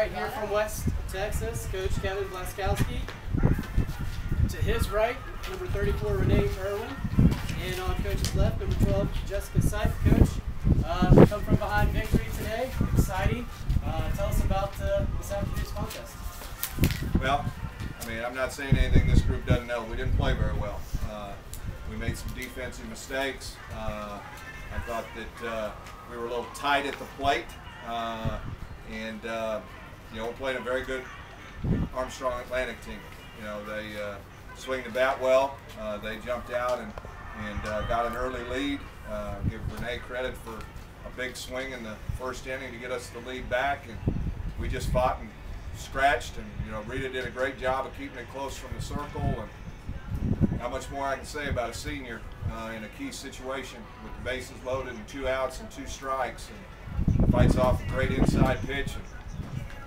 right here from West Texas, Coach Kevin Blaskowski. To his right, number 34, Renee Irwin. And on Coach's left, number 12, Jessica Seif. Coach, come from behind victory today. Exciting. Tell us about this afternoon's contest. Well, I mean, I'm not saying anything this group doesn't know. We didn't play very well. We made some defensive mistakes. I thought that we were a little tight at the plate. You know, we're playing a very good Armstrong Atlantic team. You know, they swing the bat well. They jumped out and got an early lead. Give Renee credit for a big swing in the first inning to get us the lead back, and we just fought and scratched, and you know, Rita did a great job of keeping it close from the circle. And how much more I can say about a senior in a key situation with the bases loaded and 2 outs and 2 strikes, and fights off a great inside pitch and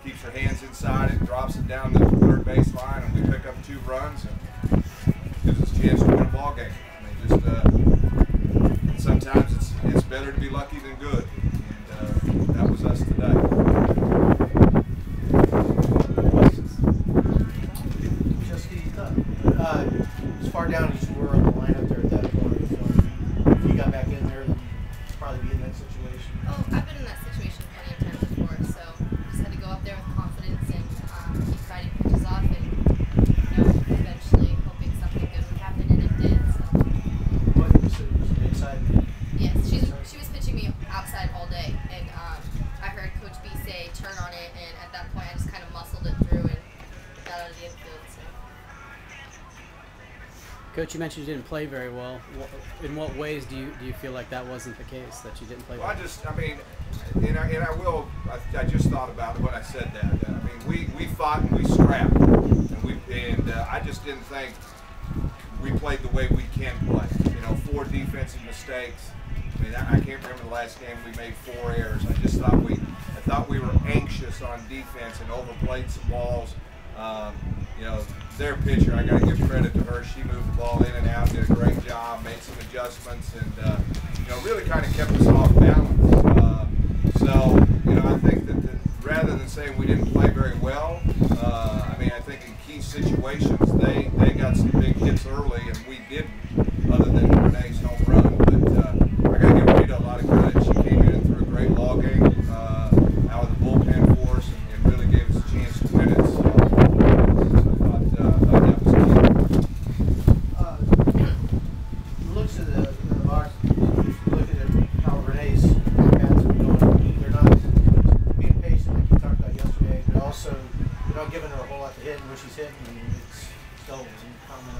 keeps her hands inside it, drops it down the third base line, and we pick up 2 runs and gives us a chance to win a ball game. I mean, just sometimes it's better to be lucky than good, and that was us today. As far down as you were on the lineup there at that point, if you got back in there, then you'd probably be in that situation. Oh, I've been in that situation plenty of times before, so just had to go up there with confidence and keep fighting pitches off, and you know, eventually hoping something good would happen, and it did. So. What was it? Was it inside? Yes, she was pitching me outside all day, and I heard Coach B say turn on it, and at that point I just kind of muscled it through and got out of the infield. So. Coach, you mentioned you didn't play very well. In what ways do you feel like that wasn't the case, that you didn't play well? I just thought about it when I said that. I mean, we fought and we scrapped, and I just didn't think we played the way we can play. You know, 4 defensive mistakes. I mean, I can't remember the last game we made 4 errors. I thought we were anxious on defense and overplayed some balls. You know, their pitcher, I got to give credit to her. She moved the ball in and out, did a great job, made some adjustments, and you know, really kind of kept us off balance. So, you know, I think that rather than saying we didn't play very well, I mean, I think in key situations they got some big hits early, and we didn't, other than Renee's home run. But I got to give Rita a lot of credit. She came in and threw a great ball game out of the bullpen for us, and really gave us a chance to win it. So, Looks at the box. Look at how Renee's bats have been going. They're not being patient like you talked about yesterday, but also they're not giving her a whole lot to hit, and when she's hitting, I mean, it's gold. Comment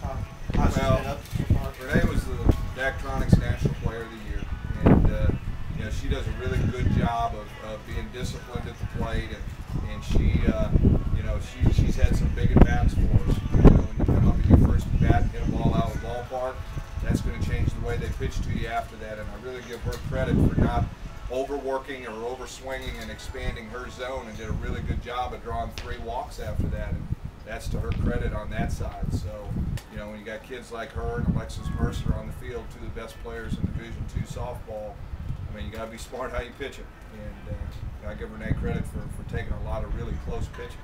on how she's been up so far. Renee was the Daktronics National Player of the Year, and you know, she does a really good job of being disciplined at the plate, and she you know, she's had some big at-bats for us. You know, when you come up with your first bat and hit a ball out of the ballpark, that's going to change the way they pitch to you after that, and I really give her credit for not overworking or overswinging and expanding her zone, and did a really good job of drawing 3 walks after that, and that's to her credit on that side. So, you know, when you got kids like her and Alexis Mercer on the field, 2 of the best players in Division II softball, I mean, you got to be smart how you pitch it, and I give Renee credit for taking a lot of really close pitches.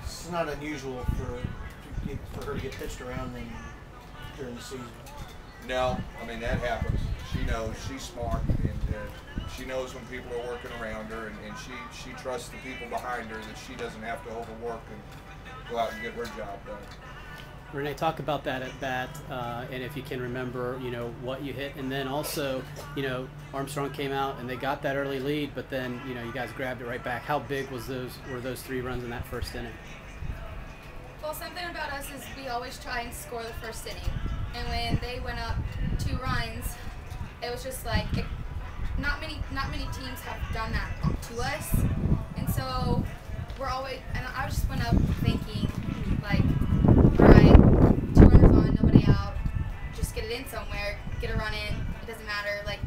It's not unusual for her to get pitched around during the season. No, I mean, that happens. She knows, she's smart, and she knows when people are working around her, and she trusts the people behind her, that she doesn't have to overwork and go out and get her job done. Renee, talk about that at bat, and if you can remember, you know, what you hit, and then also, you know, Armstrong came out and they got that early lead, but then, you know, you guys grabbed it right back. How big were those 3 runs in that first inning? Well, something about us is we always try and score the first inning, and when they went up 2 runs, it was just like not many teams have done that to us, and so I just went up thinking like, all right, 2 runners on, nobody out, just get it in somewhere, get a run in, it doesn't matter, like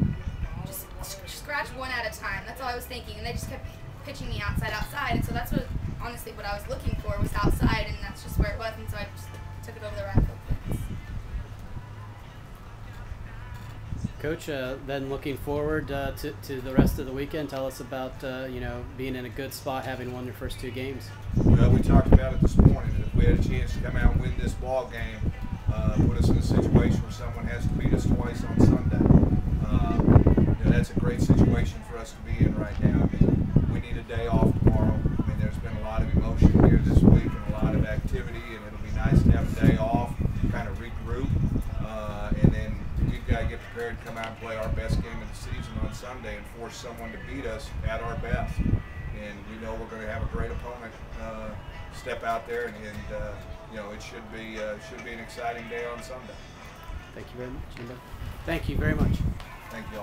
just scratch 1 at a time. That's all I was thinking, and they just kept pitching me outside, and so that's what honestly what I was looking for was outside, and that's just where it was, and so I just took it over the right field fence. Coach, then looking forward to the rest of the weekend, tell us about being in a good spot, having won your first 2 games. Well, we talked about it this morning. If we had a chance to come out and win this ball game, put us in a situation where someone has to beat us twice on Sunday. That's a great situation for us to be in right now. I mean, we need a day off tomorrow. I mean, there's been a lot of emotion here this week and a lot of activity, and it'll be nice to have a day off, kind of regroup, and then we've got to get prepared to come out and play our best game of the season on Sunday and force someone to beat us at our best. And we know we're going to have a great opponent step out there, and it should be an exciting day on Sunday. Thank you very much. Thank you very much. Thank you all.